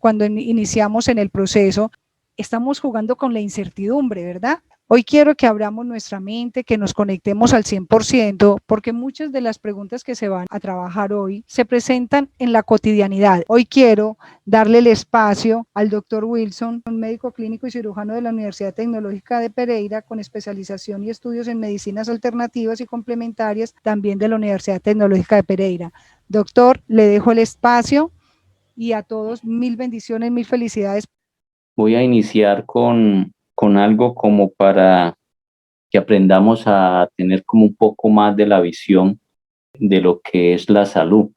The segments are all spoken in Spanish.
cuando iniciamos en el proceso, estamos jugando con la incertidumbre, ¿verdad? Hoy quiero que abramos nuestra mente, que nos conectemos al 100%, porque muchas de las preguntas que se van a trabajar hoy se presentan en la cotidianidad. Hoy quiero darle el espacio al doctor Wilson, un médico clínico y cirujano de la Universidad Tecnológica de Pereira, con especialización y estudios en medicinas alternativas y complementarias, también de la Universidad Tecnológica de Pereira. Doctor, le dejo el espacio y a todos mil bendiciones, mil felicidades. Voy a iniciar con algo como para que aprendamos a tener como un poco más de la visión de lo que es la salud.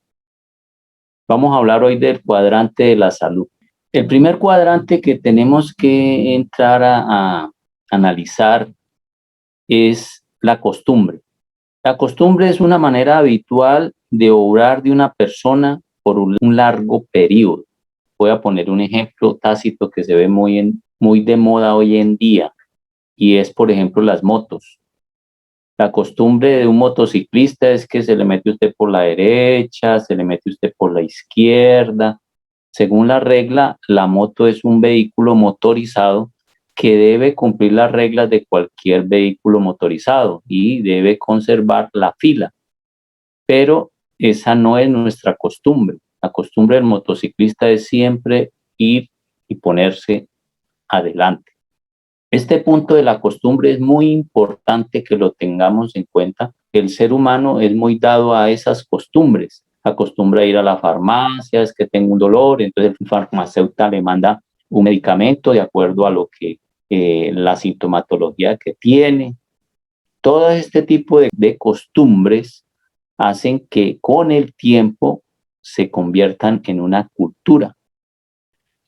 Vamos a hablar hoy del cuadrante de la salud. El primer cuadrante que tenemos que entrar a analizar es la costumbre. La costumbre es una manera habitual de obrar de una persona por un largo periodo. Voy a poner un ejemplo tácito que se ve muy de moda hoy en día, y es, por ejemplo, las motos. La costumbre de un motociclista es que se le mete usted por la derecha, se le mete usted por la izquierda. Según la regla, la moto es un vehículo motorizado que debe cumplir las reglas de cualquier vehículo motorizado y debe conservar la fila. Pero esa no es nuestra costumbre. La costumbre del motociclista es siempre ir y ponerse adelante. Este punto de la costumbre es muy importante que lo tengamos en cuenta. El ser humano es muy dado a esas costumbres. Acostumbra a ir a la farmacia, es que tengo un dolor, entonces el farmacéutico le manda un medicamento de acuerdo a lo que la sintomatología que tiene. Todo este tipo de costumbres hacen que con el tiempo se conviertan en una cultura.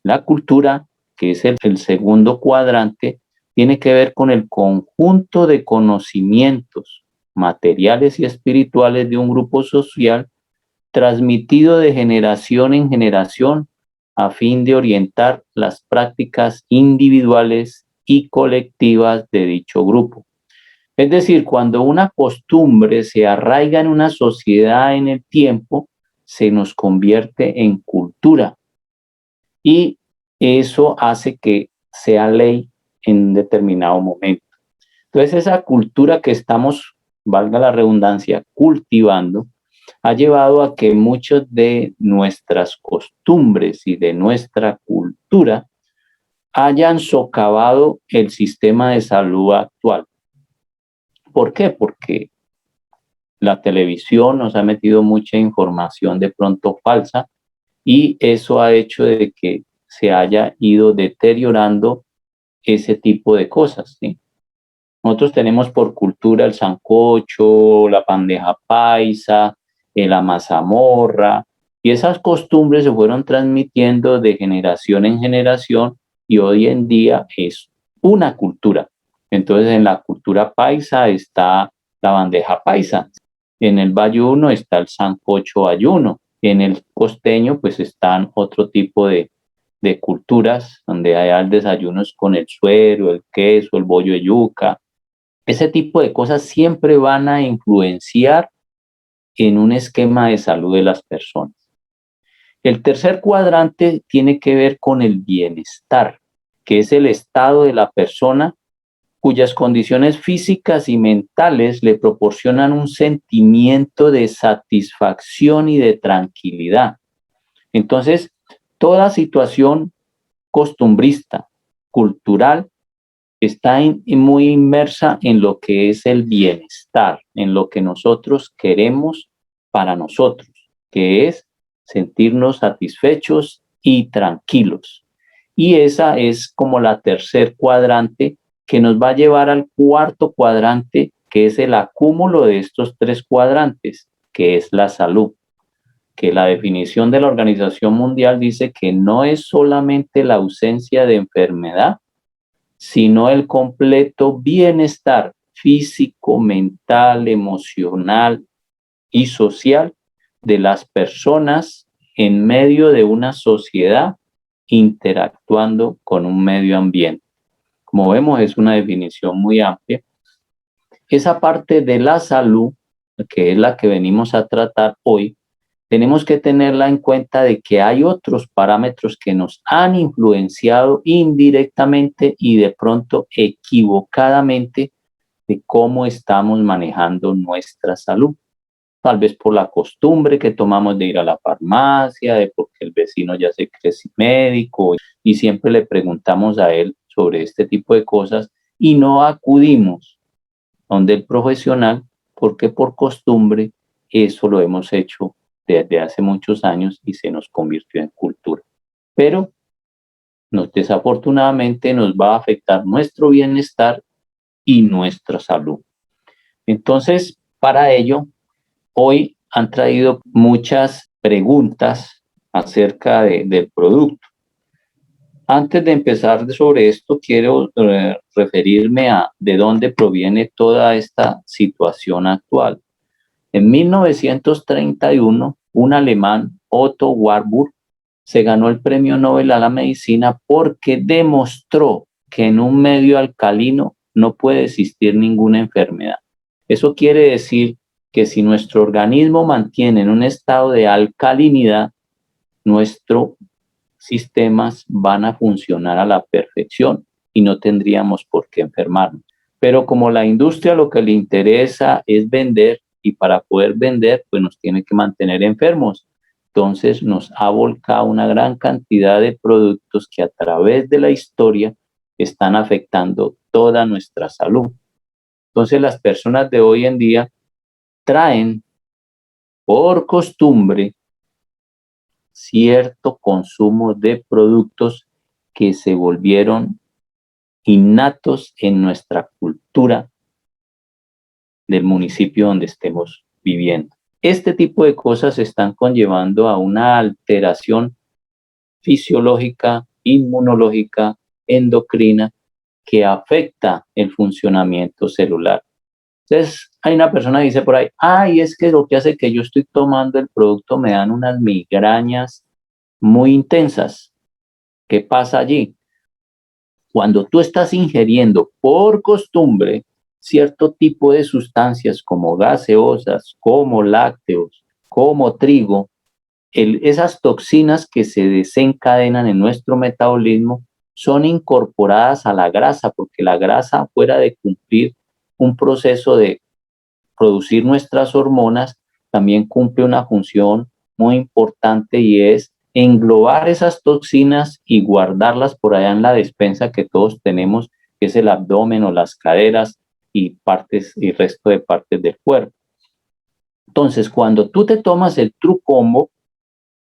La cultura, que es el segundo cuadrante, tiene que ver con el conjunto de conocimientos materiales y espirituales de un grupo social transmitido de generación en generación a fin de orientar las prácticas individuales y colectivas de dicho grupo. Es decir, cuando una costumbre se arraiga en una sociedad en el tiempo, se nos convierte en cultura y eso hace que sea ley en un determinado momento. Entonces, esa cultura que estamos, valga la redundancia, cultivando, ha llevado a que muchas de nuestras costumbres y de nuestra cultura hayan socavado el sistema de salud actual. ¿Por qué? Porque la televisión nos ha metido mucha información de pronto falsa y eso ha hecho de que se haya ido deteriorando ese tipo de cosas, ¿sí? Nosotros tenemos por cultura el sancocho, la bandeja paisa, la mazamorra, y esas costumbres se fueron transmitiendo de generación en generación y hoy en día es una cultura. Entonces en la cultura paisa está la bandeja paisa, en el bayuno está el sancocho bayuno, en el costeño pues están otro tipo de culturas donde hay desayunos con el suero, el queso, el bollo de yuca. Ese tipo de cosas siempre van a influenciar en un esquema de salud de las personas. El tercer cuadrante tiene que ver con el bienestar, que es el estado de la persona cuyas condiciones físicas y mentales le proporcionan un sentimiento de satisfacción y de tranquilidad. Entonces, toda situación costumbrista, cultural, está muy inmersa en lo que es el bienestar, en lo que nosotros queremos para nosotros, que es sentirnos satisfechos y tranquilos. Y esa es como la tercer cuadrante que nos va a llevar al cuarto cuadrante, que es el acúmulo de estos tres cuadrantes, que es la salud, que la definición de la Organización Mundial dice que no es solamente la ausencia de enfermedad, sino el completo bienestar físico, mental, emocional y social de las personas en medio de una sociedad interactuando con un medio ambiente. Como vemos, es una definición muy amplia. Esa parte de la salud, que es la que venimos a tratar hoy, tenemos que tenerla en cuenta de que hay otros parámetros que nos han influenciado indirectamente y de pronto equivocadamente de cómo estamos manejando nuestra salud. Tal vez por la costumbre que tomamos de ir a la farmacia, de porque el vecino ya se cree médico y siempre le preguntamos a él sobre este tipo de cosas y no acudimos donde el profesional porque por costumbre eso lo hemos hecho desde hace muchos años y se nos convirtió en cultura. Pero desafortunadamente nos va a afectar nuestro bienestar y nuestra salud. Entonces, para ello, hoy han traído muchas preguntas acerca del producto. Antes de empezar sobre esto, quiero referirme a de dónde proviene toda esta situación actual. En 1931, un alemán, Otto Warburg, se ganó el premio Nobel a la medicina porque demostró que en un medio alcalino no puede existir ninguna enfermedad. Eso quiere decir que si nuestro organismo mantiene en un estado de alcalinidad, nuestros sistemas van a funcionar a la perfección y no tendríamos por qué enfermarnos. Pero como la industria lo que le interesa es vender y para poder vender, pues nos tiene que mantener enfermos. Entonces nos ha volcado una gran cantidad de productos que a través de la historia están afectando toda nuestra salud. Entonces las personas de hoy en día traen por costumbre cierto consumo de productos que se volvieron innatos en nuestra cultura del municipio donde estemos viviendo. Este tipo de cosas están conllevando a una alteración fisiológica, inmunológica, endocrina, que afecta el funcionamiento celular. Entonces, hay una persona que dice por ahí, ay, es que lo que hace que yo estoy tomando el producto me dan unas migrañas muy intensas. ¿Qué pasa allí? Cuando tú estás ingiriendo por costumbre cierto tipo de sustancias como gaseosas, como lácteos, como trigo, esas toxinas que se desencadenan en nuestro metabolismo son incorporadas a la grasa, porque la grasa, fuera de cumplir un proceso de producir nuestras hormonas, también cumple una función muy importante y es englobar esas toxinas y guardarlas por allá en la despensa que todos tenemos, que es el abdomen o las caderas y partes y resto de partes del cuerpo. Entonces, cuando tú te tomas el True Combo,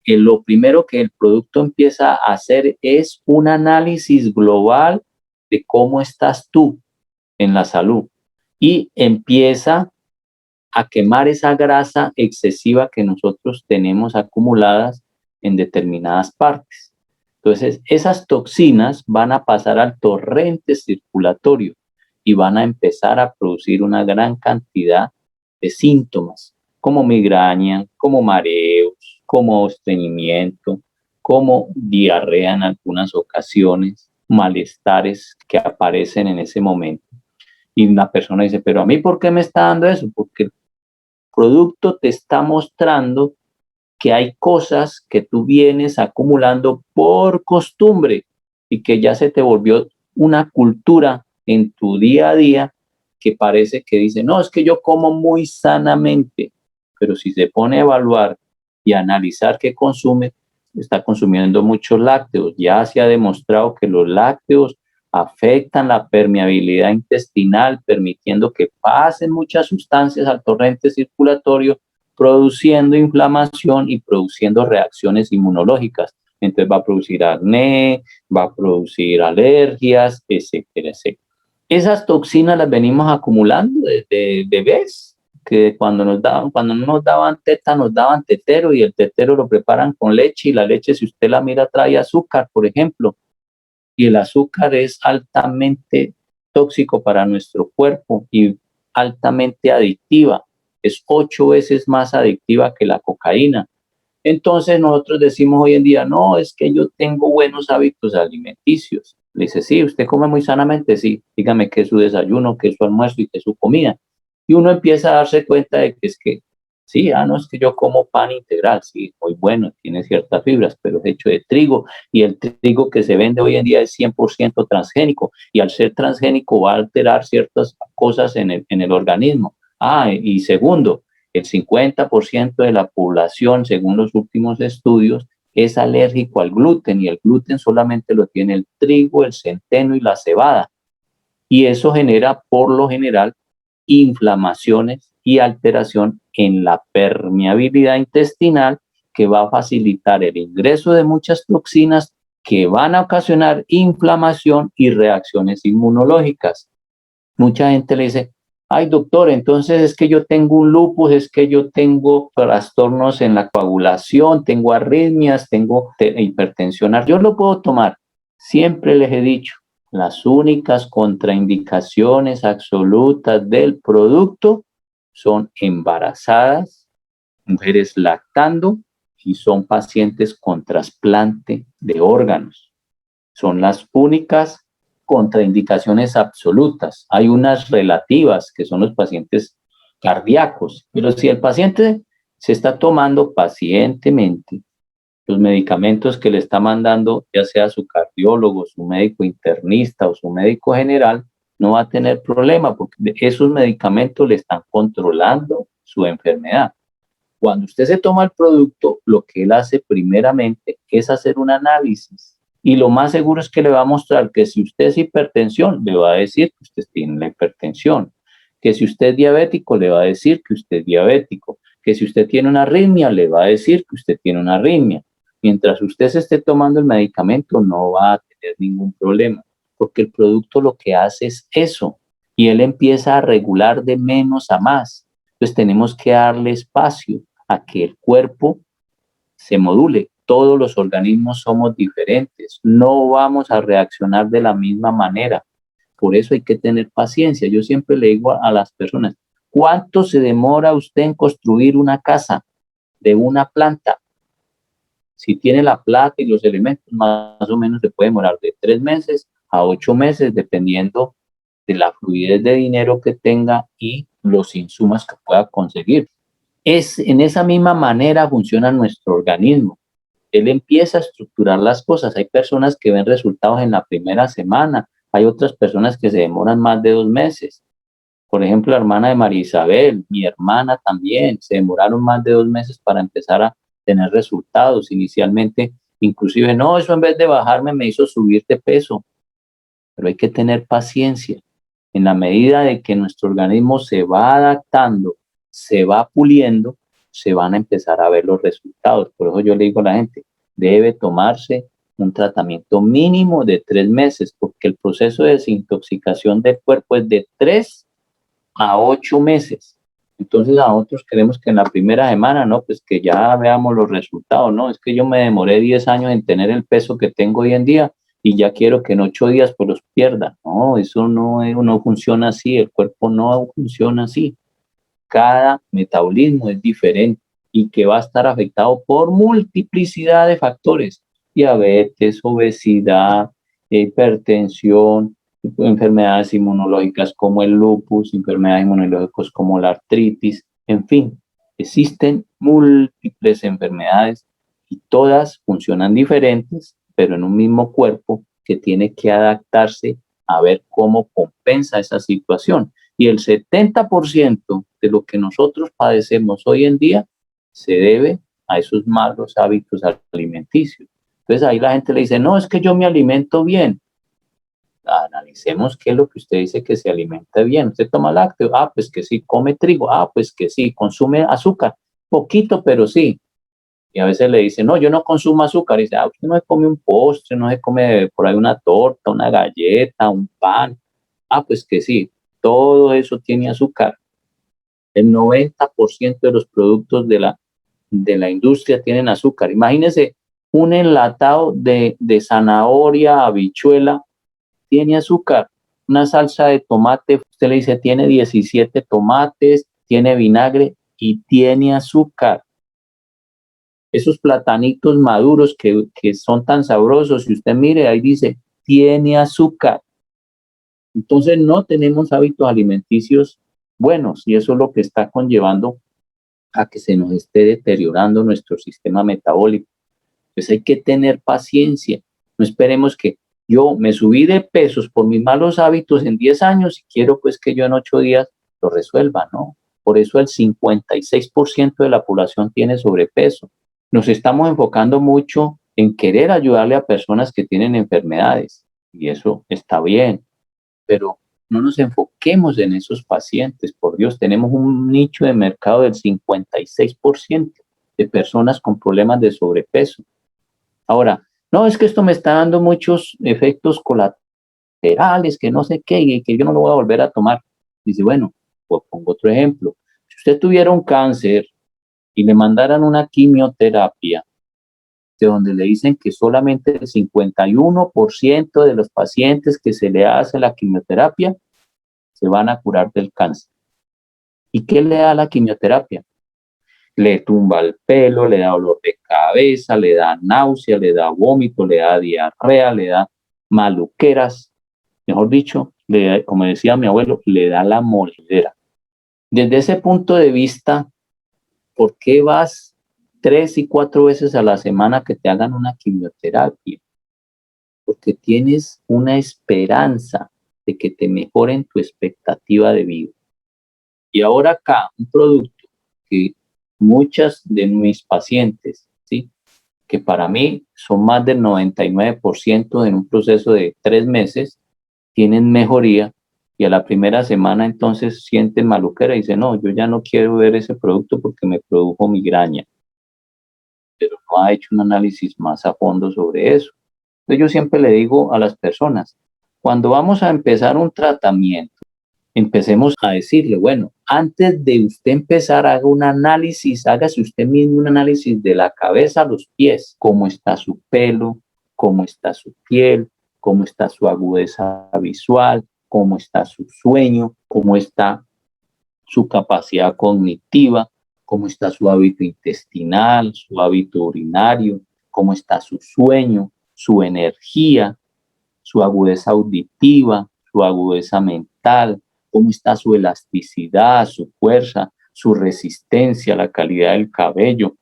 lo primero que el producto empieza a hacer es un análisis global de cómo estás tú en la salud y empieza a quemar esa grasa excesiva que nosotros tenemos acumuladas en determinadas partes. Entonces, esas toxinas van a pasar al torrente circulatorio y van a empezar a producir una gran cantidad de síntomas, como migraña, como mareos, como estreñimiento, como diarrea en algunas ocasiones, malestares que aparecen en ese momento. Y la persona dice, pero a mí, ¿por qué me está dando eso? Porque el producto te está mostrando que hay cosas que tú vienes acumulando por costumbre y que ya se te volvió una cultura en tu día a día que parece que dice, no, es que yo como muy sanamente, pero si se pone a evaluar y a analizar qué consume, está consumiendo muchos lácteos. Ya se ha demostrado que los lácteos afectan la permeabilidad intestinal, permitiendo que pasen muchas sustancias al torrente circulatorio, produciendo inflamación y produciendo reacciones inmunológicas. Entonces va a producir acné, va a producir alergias, etcétera, etcétera. Esas toxinas las venimos acumulando desde bebés, que cuando no nos daban teta, nos daban tetero y el tetero lo preparan con leche y la leche, si usted la mira, trae azúcar, por ejemplo, y el azúcar es altamente tóxico para nuestro cuerpo y altamente adictiva. Es 8 veces más adictiva que la cocaína. Entonces nosotros decimos hoy en día, no, es que yo tengo buenos hábitos alimenticios. Le dice, sí, usted come muy sanamente, sí, dígame qué es su desayuno, qué es su almuerzo y qué es su comida. Y uno empieza a darse cuenta de que es que Sí, no, es que yo como pan integral, sí, muy bueno, tiene ciertas fibras, pero es hecho de trigo y el trigo que se vende hoy en día es 100% transgénico y al ser transgénico va a alterar ciertas cosas en el organismo. Y segundo, el 50% de la población, según los últimos estudios, es alérgico al gluten y el gluten solamente lo tiene el trigo, el centeno y la cebada. Y eso genera, por lo general, inflamaciones y alteración en la permeabilidad intestinal que va a facilitar el ingreso de muchas toxinas que van a ocasionar inflamación y reacciones inmunológicas. Mucha gente le dice, ay doctor, entonces es que yo tengo un lupus, es que yo tengo trastornos en la coagulación, tengo arritmias, tengo hipertensión. Yo lo puedo tomar. Siempre les he dicho, las únicas contraindicaciones absolutas del producto son embarazadas, mujeres lactando y son pacientes con trasplante de órganos. Son las únicas contraindicaciones absolutas. Hay unas relativas, que son los pacientes cardíacos, pero si el paciente se está tomando pacientemente los medicamentos que le está mandando, ya sea su cardiólogo, su médico internista o su médico general, no va a tener problema porque esos medicamentos le están controlando su enfermedad. Cuando usted se toma el producto, lo que él hace primeramente es hacer un análisis y lo más seguro es que le va a mostrar que si usted es hipertensión, le va a decir que usted tiene la hipertensión, que si usted es diabético, le va a decir que usted es diabético, que si usted tiene una arritmia, le va a decir que usted tiene una arritmia. Mientras usted se esté tomando el medicamento, no va a tener ningún problema, porque el producto lo que hace es eso, y él empieza a regular de menos a más. Entonces tenemos que darle espacio a que el cuerpo se module. Todos los organismos somos diferentes, no vamos a reaccionar de la misma manera. Por eso hay que tener paciencia. Yo siempre le digo a las personas, ¿cuánto se demora usted en construir una casa de una planta? Si tiene la plata y los elementos, más o menos se puede demorar de 3 meses a 8 meses, dependiendo de la fluidez de dinero que tenga y los insumos que pueda conseguir. En esa misma manera funciona nuestro organismo. Él empieza a estructurar las cosas. Hay personas que ven resultados en la primera semana, hay otras personas que se demoran más de 2 meses. Por ejemplo, la hermana de María Isabel, mi hermana también, se demoraron más de 2 meses para empezar a tener resultados. Inicialmente, inclusive, no, eso en vez de bajarme me hizo subir de peso, pero hay que tener paciencia. En la medida de que nuestro organismo se va adaptando, se va puliendo, se van a empezar a ver los resultados. Por eso yo le digo a la gente, debe tomarse un tratamiento mínimo de 3 meses, porque el proceso de desintoxicación del cuerpo es de 3 a 8 meses. Entonces a otros queremos que en la primera semana, no, pues que ya veamos los resultados, no, es que yo me demoré 10 años en tener el peso que tengo hoy en día y ya quiero que en 8 días pues los pierda. No, eso no funciona así, el cuerpo no funciona así. Cada metabolismo es diferente y que va a estar afectado por multiplicidad de factores, diabetes, obesidad, hipertensión, enfermedades inmunológicas como el lupus, enfermedades inmunológicas como la artritis, en fin, existen múltiples enfermedades y todas funcionan diferentes, pero en un mismo cuerpo que tiene que adaptarse a ver cómo compensa esa situación. Y el 70% de lo que nosotros padecemos hoy en día se debe a esos malos hábitos alimenticios. Entonces ahí la gente le dice, no, es que yo me alimento bien. Analicemos qué es lo que usted dice que se alimenta bien. Usted toma lácteos, pues que sí, come trigo, pues que sí, consume azúcar, poquito, pero sí. Y a veces le dicen, no, yo no consumo azúcar. Y dice, usted no se come un postre, no se come por ahí una torta, una galleta, un pan. Pues que sí, todo eso tiene azúcar. El 90% de los productos de la industria tienen azúcar. Imagínense un enlatado de zanahoria, habichuela, tiene azúcar. Una salsa de tomate, usted le dice, tiene 17 tomates, tiene vinagre y tiene azúcar. Esos platanitos maduros que son tan sabrosos, si usted mire, ahí dice, tiene azúcar. Entonces no tenemos hábitos alimenticios buenos y eso es lo que está conllevando a que se nos esté deteriorando nuestro sistema metabólico. Pues hay que tener paciencia. No esperemos que yo me subí de pesos por mis malos hábitos en 10 años y quiero pues que yo en 8 días lo resuelva, ¿no? Por eso el 56% de la población tiene sobrepeso. Nos estamos enfocando mucho en querer ayudarle a personas que tienen enfermedades y eso está bien, pero no nos enfoquemos en esos pacientes. Por Dios, tenemos un nicho de mercado del 56% de personas con problemas de sobrepeso. Ahora, no, es que esto me está dando muchos efectos colaterales, que no sé qué, y que yo no lo voy a volver a tomar. Dice, bueno, pues pongo otro ejemplo. Si usted tuviera un cáncer y le mandaran una quimioterapia, de donde le dicen que solamente el 51% de los pacientes que se le hace la quimioterapia se van a curar del cáncer. ¿Y qué le da la quimioterapia? Le tumba el pelo, le da dolor de cabeza, le da náusea, le da vómito, le da diarrea, le da maluqueras. Mejor dicho, como decía mi abuelo, le da la moridera. Desde ese punto de vista, ¿por qué vas 3 y 4 veces a la semana que te hagan una quimioterapia? Porque tienes una esperanza de que te mejoren tu expectativa de vida. Y ahora acá, un producto que muchas de mis pacientes, ¿sí?, que para mí son más del 99% en un proceso de 3 meses, tienen mejoría y a la primera semana entonces sienten maluquera y dicen, no, yo ya no quiero ver ese producto porque me produjo migraña, pero no ha hecho un análisis más a fondo sobre eso. Entonces yo siempre le digo a las personas, cuando vamos a empezar un tratamiento, empecemos a decirle, bueno, antes de usted empezar, haga un análisis, hágase usted mismo un análisis de la cabeza a los pies, cómo está su pelo, cómo está su piel, cómo está su agudeza visual, cómo está su sueño, cómo está su capacidad cognitiva, cómo está su hábito intestinal, su hábito urinario, cómo está su sueño, su energía, su agudeza auditiva, su agudeza mental, cómo está su elasticidad, su fuerza, su resistencia, la calidad del cabello,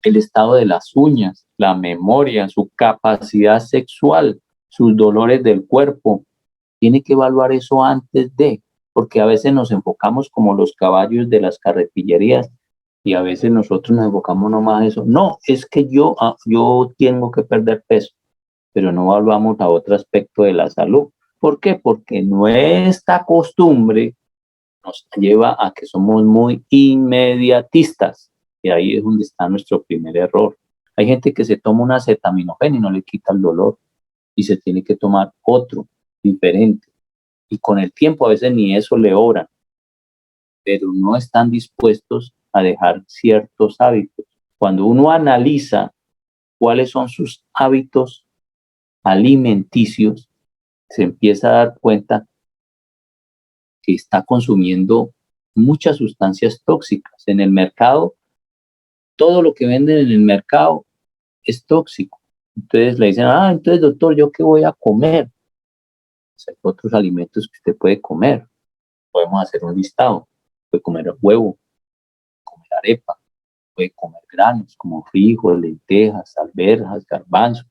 el estado de las uñas, la memoria, su capacidad sexual, sus dolores del cuerpo. Tiene que evaluar eso antes de, porque a veces nos enfocamos como los caballos de las carretillerías y a veces nosotros nos enfocamos nomás en eso. No, es que yo tengo que perder peso, pero no evaluamos a otro aspecto de la salud. ¿Por qué? Porque nuestra costumbre nos lleva a que somos muy inmediatistas y ahí es donde está nuestro primer error. Hay gente que se toma un acetaminofén y no le quita el dolor y se tiene que tomar otro diferente y con el tiempo a veces ni eso le obra, pero no están dispuestos a dejar ciertos hábitos. Cuando uno analiza cuáles son sus hábitos alimenticios, se empieza a dar cuenta que está consumiendo muchas sustancias tóxicas. En el mercado, todo lo que venden en el mercado es tóxico. Entonces le dicen, entonces doctor, ¿yo qué voy a comer? Pues hay otros alimentos que usted puede comer. Podemos hacer un listado. Puede comer huevo, comer arepa, puede comer granos como frijol, lentejas, alberjas, garbanzos.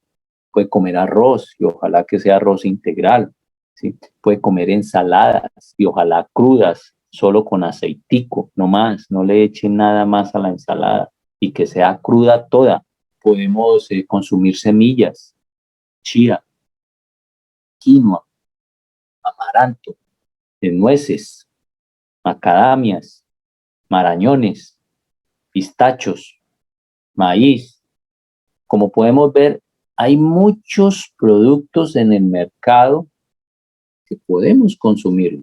Puede comer arroz y ojalá que sea arroz integral, ¿sí? Puede comer ensaladas y ojalá crudas, solo con aceitico, no más, no le echen nada más a la ensalada y que sea cruda toda. Podemos consumir semillas, chía, quinoa, amaranto, nueces, macadamias, marañones, pistachos, maíz. Como podemos ver, hay muchos productos en el mercado que podemos consumir.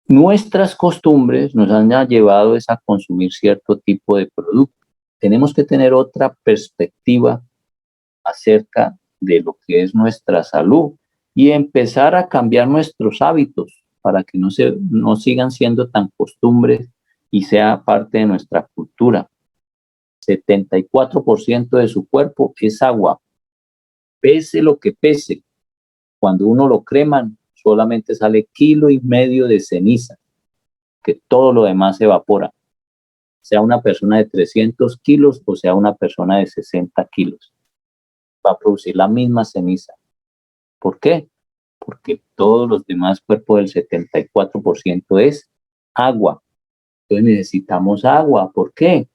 Nuestras costumbres nos han llevado a consumir cierto tipo de producto. Tenemos que tener otra perspectiva acerca de lo que es nuestra salud y empezar a cambiar nuestros hábitos para que no sigan siendo tan costumbres y sea parte de nuestra cultura. 74% de su cuerpo es agua. Pese lo que pese, cuando uno lo creman, solamente sale 1,5 kilos de ceniza, que todo lo demás se evapora. sea una persona de 300 kilos o sea una persona de 60 kilos. Va a producir la misma ceniza. ¿Por qué? Porque todos los demás cuerpos del 74% es agua. Entonces necesitamos agua. ¿Por qué?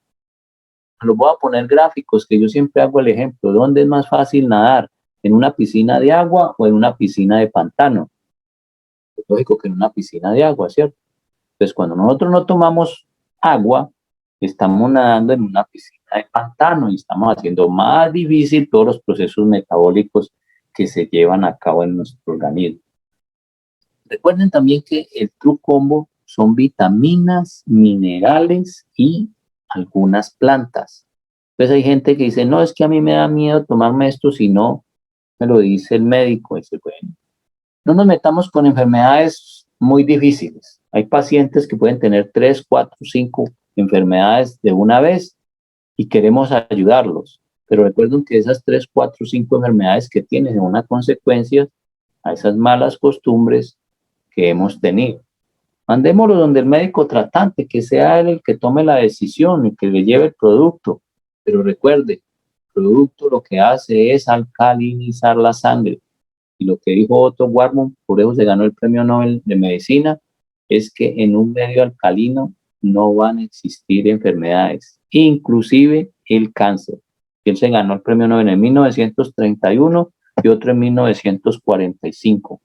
Los voy a poner gráficos, que yo siempre hago el ejemplo. ¿Dónde es más fácil nadar? ¿En una piscina de agua o en una piscina de pantano? Es lógico que en una piscina de agua, ¿cierto? Entonces, cuando nosotros no tomamos agua, estamos nadando en una piscina de pantano y estamos haciendo más difícil todos los procesos metabólicos que se llevan a cabo en nuestro organismo. Recuerden también que el True Combo son vitaminas, minerales y algunas plantas. Entonces hay gente que dice, no, es que a mí me da miedo tomarme esto si no me lo dice el médico. Dice, bueno, no nos metamos con enfermedades muy difíciles. Hay pacientes que pueden tener 3, 4, 5 enfermedades de una vez y queremos ayudarlos. Pero recuerden que esas 3, 4, 5 enfermedades que tienen son una consecuencia a esas malas costumbres que hemos tenido. Mandémoslo donde el médico tratante, que sea él el que tome la decisión y que le lleve el producto. Pero recuerde, el producto lo que hace es alcalinizar la sangre. Y lo que dijo Otto Warburg, por eso se ganó el premio Nobel de Medicina, es que en un medio alcalino no van a existir enfermedades, inclusive el cáncer. Él se ganó el premio Nobel en 1931 y otro en 1945.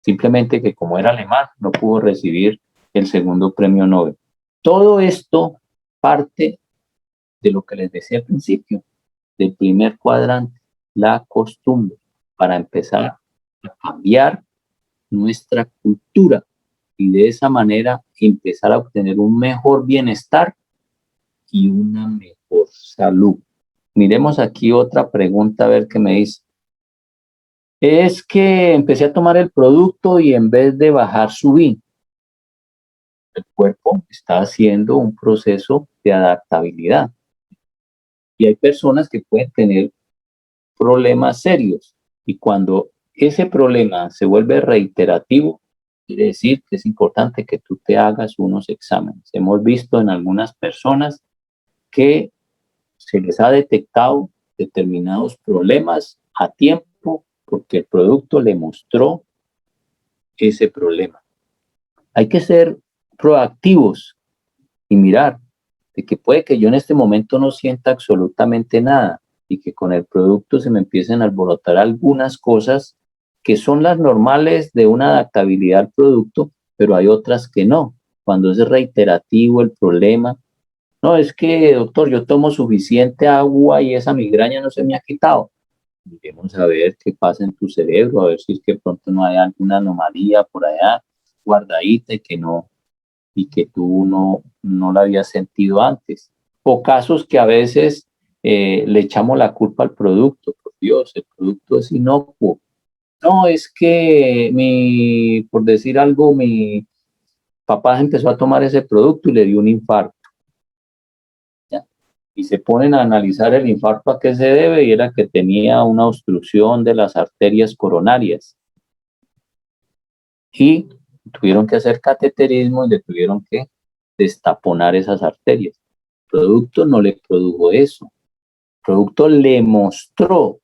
Simplemente que como era alemán, no pudo recibir el segundo premio Nobel. Todo esto parte de lo que les decía al principio, del primer cuadrante, la costumbre, para empezar a cambiar nuestra cultura y de esa manera empezar a obtener un mejor bienestar y una mejor salud. Miremos aquí otra pregunta a ver qué me dice. Es que empecé a tomar el producto y en vez de bajar subí. El cuerpo está haciendo un proceso de adaptabilidad. Y hay personas que pueden tener problemas serios. Y cuando ese problema se vuelve reiterativo, quiere decir que es importante que tú te hagas unos exámenes. Hemos visto en algunas personas que se les ha detectado determinados problemas a tiempo porque el producto le mostró ese problema. Hay que ser proactivos y mirar de que puede que yo en este momento no sienta absolutamente nada y que con el producto se me empiecen a alborotar algunas cosas que son las normales de una adaptabilidad al producto, pero hay otras que no. Cuando es reiterativo el problema, no, es que, doctor, yo tomo suficiente agua y esa migraña no se me ha quitado. Miremos a ver qué pasa en tu cerebro, a ver si es que pronto no hay alguna anomalía por allá guardadita y que tú no la habías sentido antes. O casos que a veces le echamos la culpa al producto. Por Dios, el producto es inocuo. No, es que por decir algo, mi papá empezó a tomar ese producto y le dio un infarto. ¿Ya? Y se ponen a analizar el infarto a qué se debe y era que tenía una obstrucción de las arterias coronarias. Y tuvieron que hacer cateterismo y le tuvieron que destaponar esas arterias. El producto no le produjo eso. El producto le mostró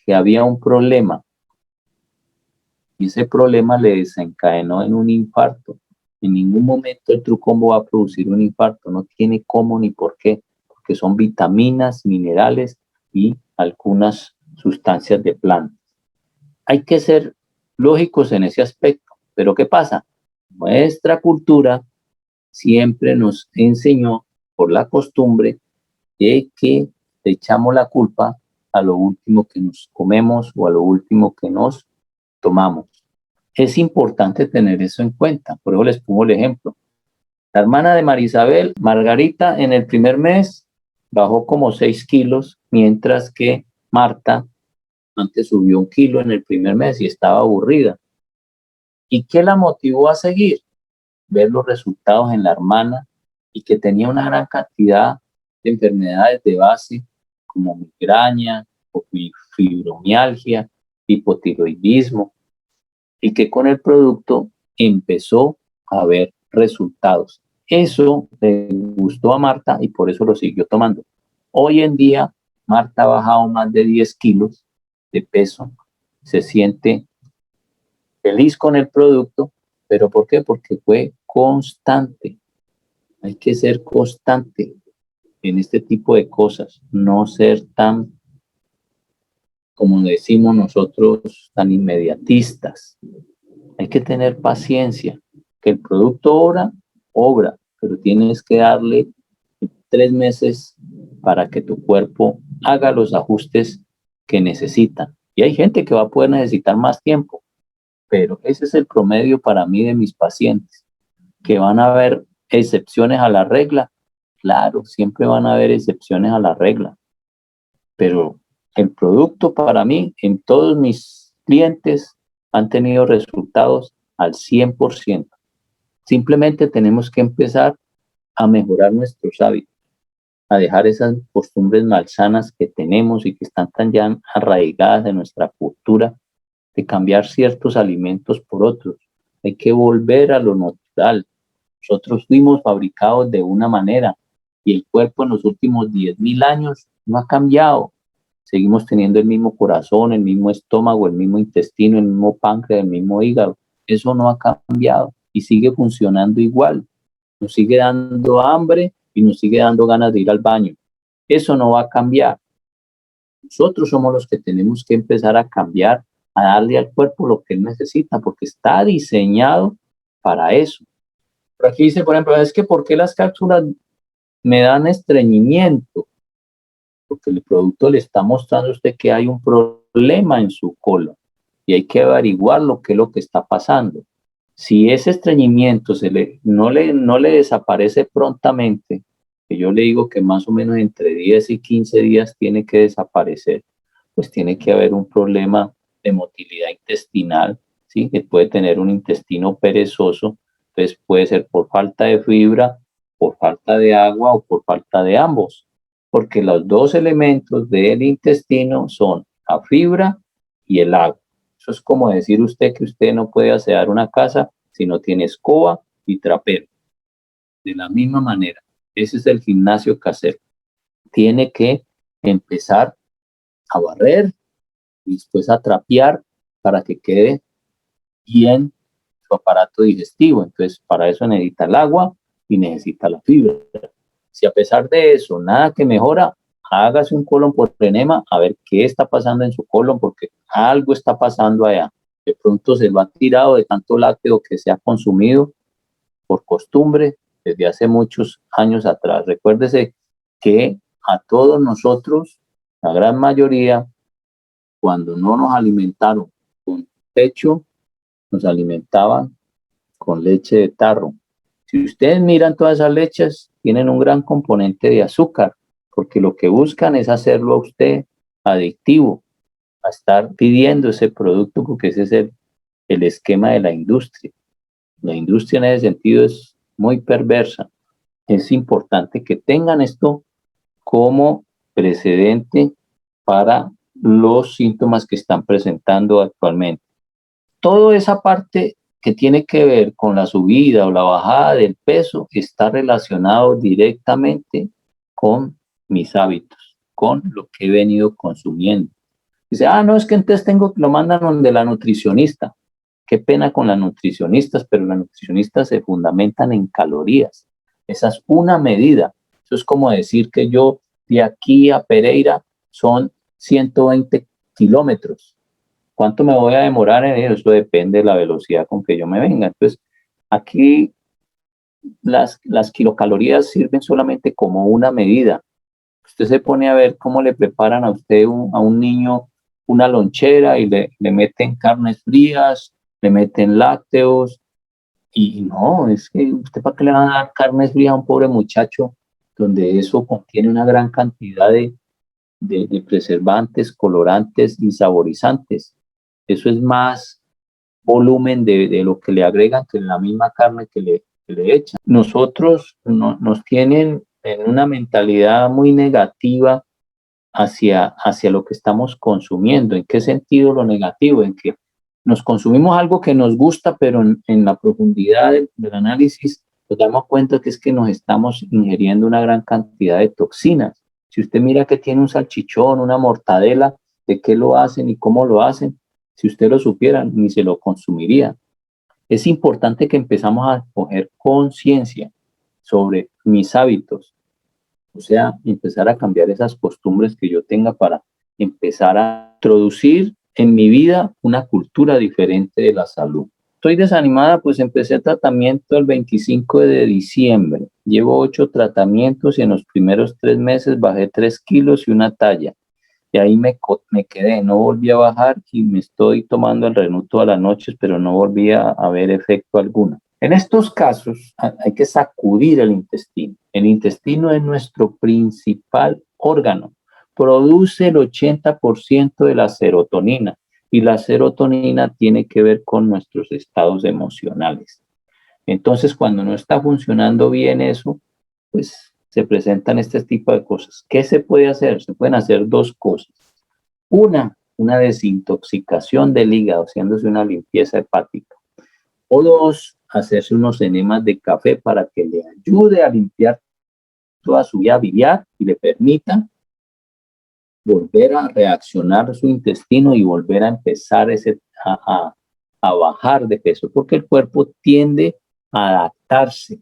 que había un problema y ese problema le desencadenó en un infarto. En ningún momento el True Combo va a producir un infarto, no tiene cómo ni por qué, porque son vitaminas, minerales y algunas sustancias de plantas. Hay que ser lógicos en ese aspecto, pero ¿qué pasa? Nuestra cultura siempre nos enseñó por la costumbre de que le echamos la culpa a lo último que nos comemos o a lo último que nos tomamos. Es importante tener eso en cuenta. Por eso les pongo el ejemplo. La hermana de Marisabel, Margarita, en el primer mes bajó como 6 kilos, mientras que Marta antes subió 1 kilo en el primer mes y estaba aburrida. ¿Y qué la motivó a seguir? Ver los resultados en la hermana y que tenía una gran cantidad de enfermedades de base como migraña, fibromialgia, hipotiroidismo, y que con el producto empezó a ver resultados. Eso le gustó a Marta y por eso lo siguió tomando. Hoy en día, Marta ha bajado más de 10 kilos de peso, se siente feliz con el producto, pero ¿por qué? Porque fue constante. Hay que ser constante en este tipo de cosas, no ser tan, como decimos nosotros, tan inmediatistas. Hay que tener paciencia, que el producto obra, pero tienes que darle 3 meses para que tu cuerpo haga los ajustes que necesita. Y hay gente que va a poder necesitar más tiempo, pero ese es el promedio para mí de mis pacientes, que van a haber excepciones a la regla. Claro, siempre van a haber excepciones a la regla, pero el producto para mí, en todos mis clientes, han tenido resultados al 100%. Simplemente tenemos que empezar a mejorar nuestros hábitos, a dejar esas costumbres malsanas que tenemos y que están tan ya arraigadas en nuestra cultura, de cambiar ciertos alimentos por otros. Hay que volver a lo natural. Nosotros fuimos fabricados de una manera y el cuerpo en los últimos 10.000 años no ha cambiado. Seguimos teniendo el mismo corazón, el mismo estómago, el mismo intestino, el mismo páncreas, el mismo hígado. Eso no ha cambiado y sigue funcionando igual. Nos sigue dando hambre y nos sigue dando ganas de ir al baño. Eso no va a cambiar. Nosotros somos los que tenemos que empezar a cambiar, a darle al cuerpo lo que él necesita, porque está diseñado para eso. Por aquí dice, por ejemplo, es que ¿por qué las cápsulas me dan estreñimiento? Porque el producto le está mostrando a usted que hay un problema en su colon y hay que averiguar lo que es lo que está pasando. Si ese estreñimiento no le desaparece prontamente, que yo le digo que más o menos entre 10 y 15 días tiene que desaparecer, pues tiene que haber un problema de motilidad intestinal, ¿sí? Que puede tener un intestino perezoso, entonces puede ser por falta de fibra, por falta de agua o por falta de ambos, porque los dos elementos del intestino son la fibra y el agua. Eso es como decir usted que usted no puede asear una casa si no tiene escoba y trapero. De la misma manera, ese es el gimnasio casero. Tiene que empezar a barrer y después a trapear para que quede bien su aparato digestivo. Entonces, para eso necesita el agua y necesita la fibra. Si a pesar de eso nada que mejora, hágase un colon por enema a ver qué está pasando en su colon, porque algo está pasando allá. De pronto se lo ha tirado de tanto lácteo que se ha consumido por costumbre desde hace muchos años atrás. Recuérdese que a todos nosotros, la gran mayoría, cuando no nos alimentaron con pecho, nos alimentaban con leche de tarro. Si ustedes miran todas esas leches, tienen un gran componente de azúcar, porque lo que buscan es hacerlo a usted adictivo, a estar pidiendo ese producto, porque ese es el esquema de la industria. La industria en ese sentido es muy perversa. Es importante que tengan esto como precedente para los síntomas que están presentando actualmente. Toda esa parte que tiene que ver con la subida o la bajada del peso está relacionado directamente con mis hábitos, con lo que he venido consumiendo. Dice, no, es que entonces lo mandan donde la nutricionista. Qué pena con las nutricionistas, pero las nutricionistas se fundamentan en calorías. Esa es una medida. Eso es como decir que yo de aquí a Pereira son 120 kilómetros. ¿Cuánto me voy a demorar en eso? Eso depende de la velocidad con que yo me venga. Entonces, aquí las kilocalorías sirven solamente como una medida. Usted se pone a ver cómo le preparan a usted, a un niño, una lonchera y le meten carnes frías, le meten lácteos, y no, es que usted para qué le van a dar carnes frías a un pobre muchacho donde eso contiene una gran cantidad de preservantes, colorantes y saborizantes. Eso es más volumen de lo que le agregan que en la misma carne que le echan. Nosotros nos tienen en una mentalidad muy negativa hacia lo que estamos consumiendo. ¿En qué sentido lo negativo? En que nos consumimos algo que nos gusta, pero en la profundidad del análisis nos damos cuenta que es que nos estamos ingiriendo una gran cantidad de toxinas. Si usted mira que tiene un salchichón, una mortadela, de qué lo hacen y cómo lo hacen, si usted lo supiera, ni se lo consumiría. Es importante que empezamos a coger conciencia sobre mis hábitos, o sea, empezar a cambiar esas costumbres que yo tenga para empezar a introducir en mi vida una cultura diferente de la salud. Estoy desanimada, pues empecé el tratamiento el 25 de diciembre. Llevo 8 tratamientos y en los primeros 3 meses bajé 3 kilos y una talla. Y ahí me quedé, no volví a bajar y me estoy tomando el Renú todas las noches, pero no volví a ver efecto alguno. En estos casos hay que sacudir el intestino. El intestino es nuestro principal órgano. Produce el 80% de la serotonina y la serotonina tiene que ver con nuestros estados emocionales. Entonces, cuando no está funcionando bien eso, pues se presentan este tipo de cosas. ¿Qué se puede hacer? Se pueden hacer 2 cosas. Una desintoxicación del hígado, haciéndose una limpieza hepática. O 2, hacerse unos enemas de café para que le ayude a limpiar toda su vía biliar y le permita volver a reaccionar su intestino y volver a empezar a bajar de peso, porque el cuerpo tiende a adaptarse.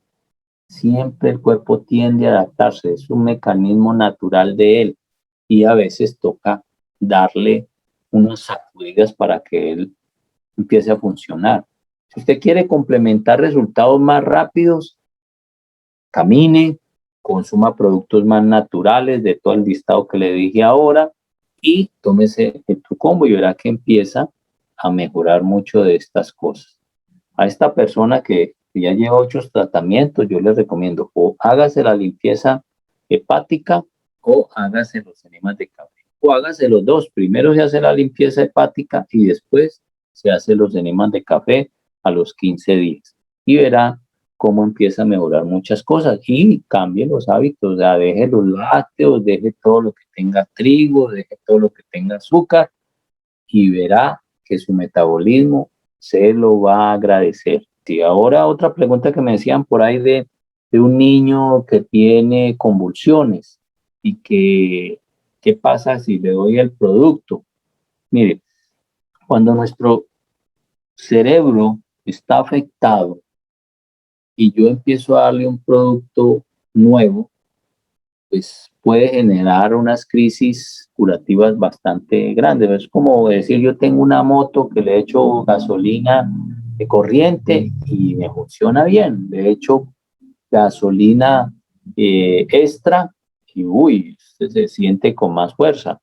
Siempre el cuerpo tiende a adaptarse, es un mecanismo natural de él y a veces toca darle unas sacudidas para que él empiece a funcionar. Si usted quiere complementar resultados más rápidos, camine, consuma productos más naturales de todo el listado que le dije ahora y tómese el Trucombo y verá que empieza a mejorar mucho de estas cosas. A esta persona que ya lleva 8 tratamientos, yo les recomiendo o hágase la limpieza hepática o hágase los enemas de café. O hágase los dos. Primero se hace la limpieza hepática y después se hace los enemas de café a los 15 días. Y verá cómo empieza a mejorar muchas cosas y cambie los hábitos. O sea, deje los lácteos, deje todo lo que tenga trigo, deje todo lo que tenga azúcar y verá que su metabolismo se lo va a agradecer. Y ahora otra pregunta que me decían por ahí de un niño que tiene convulsiones y que, ¿qué pasa si le doy el producto? Mire, cuando nuestro cerebro está afectado y yo empiezo a darle un producto nuevo, pues puede generar unas crisis curativas bastante grandes. Es como decir, yo tengo una moto que le echo gasolina de corriente y me funciona bien. Le echo gasolina extra y uy, se siente con más fuerza.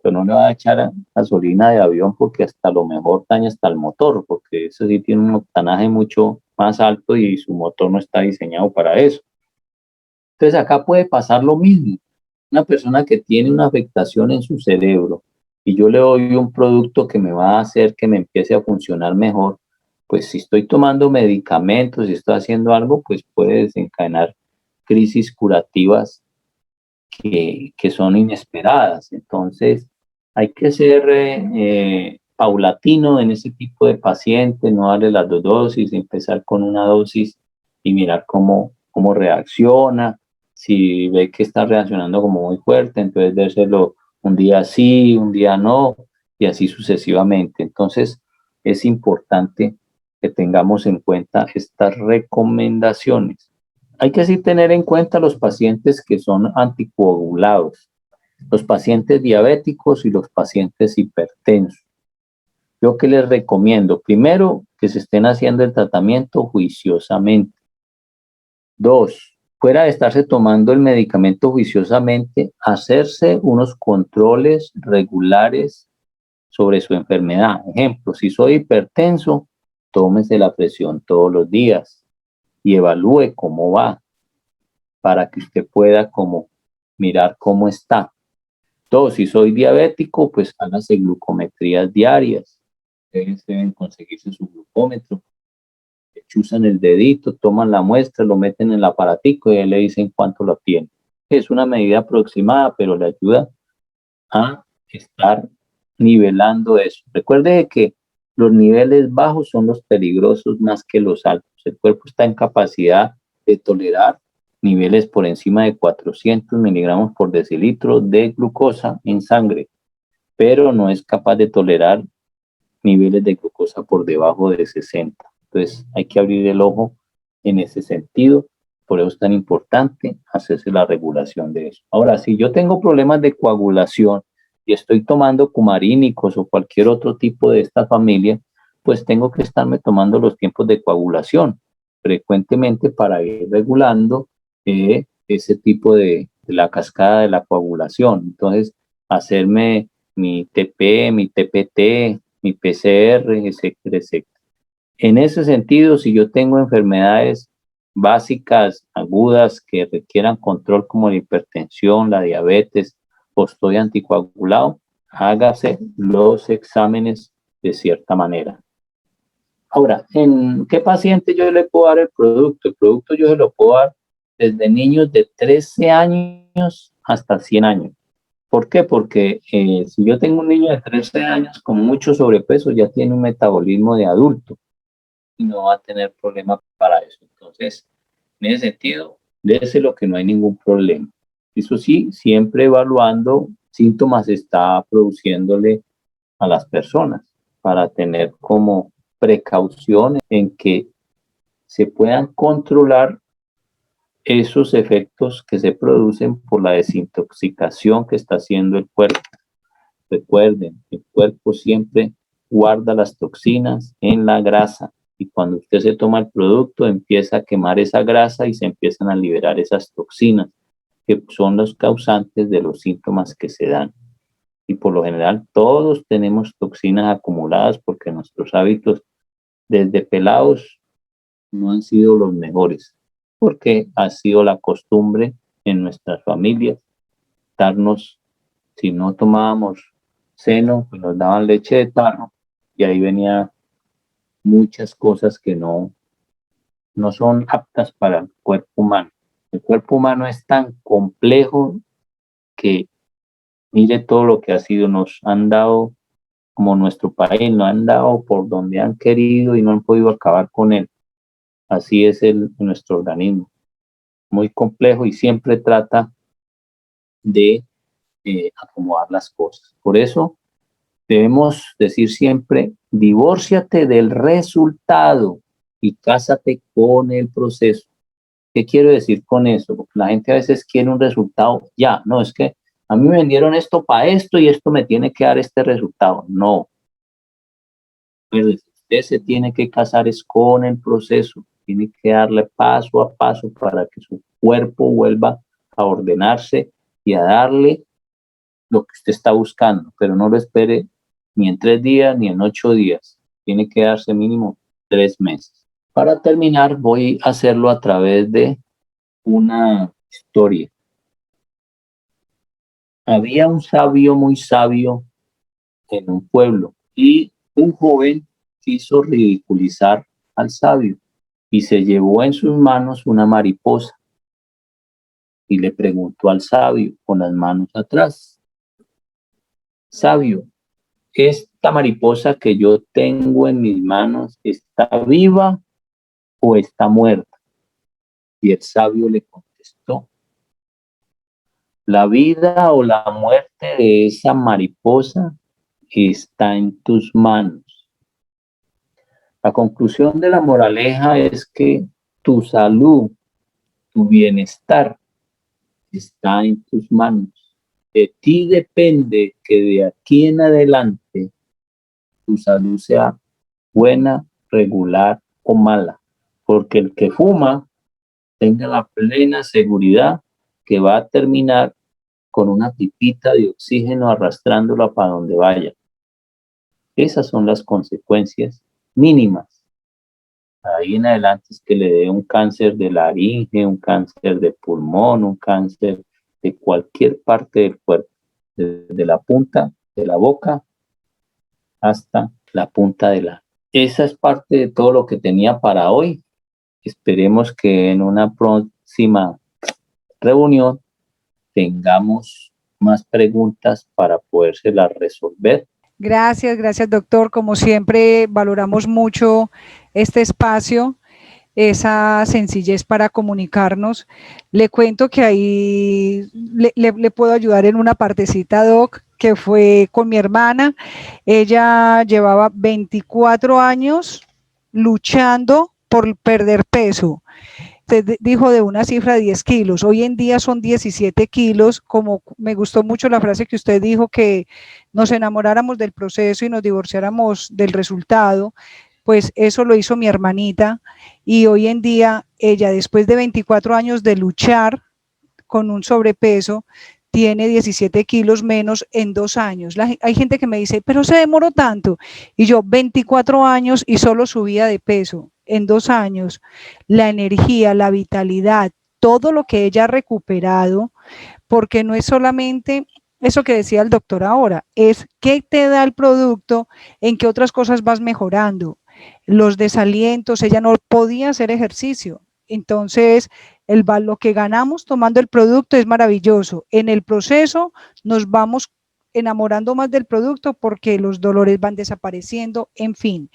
Pero no le va a echar gasolina de avión porque hasta lo mejor daña hasta el motor, porque eso sí tiene un octanaje mucho más alto y su motor no está diseñado para eso. Entonces acá puede pasar lo mismo. Una persona que tiene una afectación en su cerebro y yo le doy un producto que me va a hacer que me empiece a funcionar mejor, pues si estoy tomando medicamentos, si estoy haciendo algo, pues puede desencadenar crisis curativas que son inesperadas. Entonces hay que ser paulatino en ese tipo de pacientes, no darle las 2 dosis, empezar con una dosis y mirar cómo reacciona. Si ve que está reaccionando como muy fuerte, entonces dérselo un día sí, un día no, y así sucesivamente. Entonces, es importante que tengamos en cuenta estas recomendaciones. Hay que sí tener en cuenta los pacientes que son anticoagulados, los pacientes diabéticos y los pacientes hipertensos. Yo que les recomiendo, primero, que se estén haciendo el tratamiento juiciosamente. 2, fuera de estarse tomando el medicamento juiciosamente, hacerse unos controles regulares sobre su enfermedad. Ejemplo, si soy hipertenso, tómese la presión todos los días y evalúe cómo va para que usted pueda como mirar cómo está. 2, si soy diabético, pues hágase glucometrías diarias. Ustedes deben conseguirse su glucómetro, chuzan el dedito, toman la muestra, lo meten en el aparatico y ahí le dicen cuánto lo tiene. Es una medida aproximada, pero le ayuda a estar nivelando eso. Recuerde que los niveles bajos son los peligrosos más que los altos. El cuerpo está en capacidad de tolerar niveles por encima de 400 miligramos por decilitro de glucosa en sangre, pero no es capaz de tolerar niveles de glucosa por debajo de 60. Entonces hay que abrir el ojo en ese sentido. Por eso es tan importante hacerse la regulación de eso. Ahora, si yo tengo problemas de coagulación y estoy tomando cumarínicos o cualquier otro tipo de esta familia, pues tengo que estarme tomando los tiempos de coagulación frecuentemente para ir regulando ese tipo de la cascada de la coagulación. Entonces, hacerme mi TP, mi TPT, mi PCR, etcétera, etcétera. En ese sentido, si yo tengo enfermedades básicas, agudas, que requieran control como la hipertensión, la diabetes, o estoy anticoagulado, hágase los exámenes de cierta manera. Ahora, ¿en qué paciente yo le puedo dar el producto? El producto yo se lo puedo dar desde niños de 13 años hasta 100 años. ¿Por qué? Porque si yo tengo un niño de 13 años con mucho sobrepeso, ya tiene un metabolismo de adulto y no va a tener problema para eso. Entonces, en ese sentido, dése lo que no hay ningún problema. Eso sí, siempre evaluando síntomas está produciéndole a las personas para tener como precaución en que se puedan controlar esos efectos que se producen por la desintoxicación que está haciendo el cuerpo. Recuerden, el cuerpo siempre guarda las toxinas en la grasa y cuando usted se toma el producto empieza a quemar esa grasa y se empiezan a liberar esas toxinas que son los causantes de los síntomas que se dan. Y por lo general todos tenemos toxinas acumuladas porque nuestros hábitos desde pelados no han sido los mejores, porque ha sido la costumbre en nuestras familias darnos, si no tomábamos seno, pues nos daban leche de tarro y ahí venía muchas cosas que no son aptas para el cuerpo humano. El cuerpo humano es tan complejo que mire todo lo que ha sido, nos han dado como nuestro país, nos han dado por donde han querido y no han podido acabar con él. Así es nuestro organismo, muy complejo y siempre trata de acomodar las cosas. Por eso debemos decir siempre, divórciate del resultado y cásate con el proceso. ¿Qué quiero decir con eso? Porque la gente a veces quiere un resultado ya, no, es que a mí me vendieron esto para esto y esto me tiene que dar este resultado. No. Usted se tiene que casar es con el proceso, tiene que darle paso a paso para que su cuerpo vuelva a ordenarse y a darle lo que usted está buscando, pero no lo espere ni en 3 días ni en 8 días, tiene que darse mínimo 3 meses. Para terminar, voy a hacerlo a través de una historia. Había un sabio muy sabio en un pueblo y un joven quiso ridiculizar al sabio y se llevó en sus manos una mariposa y le preguntó al sabio con las manos atrás: sabio, ¿esta mariposa que yo tengo en mis manos está viva o está muerta? Y el sabio le contestó: la vida o la muerte de esa mariposa está en tus manos. La conclusión de la moraleja es que tu salud, tu bienestar está en tus manos. De ti depende que de aquí en adelante tu salud sea buena, regular o mala, porque el que fuma tenga la plena seguridad que va a terminar con una pipita de oxígeno arrastrándola para donde vaya. Esas son las consecuencias mínimas. Ahí en adelante es que le dé un cáncer de laringe, un cáncer de pulmón, un cáncer de cualquier parte del cuerpo, desde la punta de la boca hasta la punta de la. Esa es parte de todo lo que tenía para hoy. Esperemos que en una próxima reunión tengamos más preguntas para podérselas resolver. Gracias, gracias doctor. Como siempre, valoramos mucho este espacio esa sencillez para comunicarnos. Le cuento que ahí le puedo ayudar en una partecita, Doc, que fue con mi hermana. Ella llevaba 24 años luchando por perder peso. Usted dijo de una cifra de 10 kilos, hoy en día son 17 kilos, como me gustó mucho la frase que usted dijo, que nos enamoráramos del proceso y nos divorciáramos del resultado. Pues eso lo hizo mi hermanita, y hoy en día ella, después de 24 años de luchar con un sobrepeso, tiene 17 kilos menos en 2 años. Hay gente que me dice, pero se demoró tanto. Y yo, 24 años y solo subía de peso en 2 años. La energía, la vitalidad, todo lo que ella ha recuperado, porque no es solamente eso que decía el doctor ahora, es qué te da el producto, en qué otras cosas vas mejorando. Los desalientos, ella no podía hacer ejercicio. Entonces, lo que ganamos tomando el producto es maravilloso. En el proceso nos vamos enamorando más del producto porque los dolores van desapareciendo, en fin.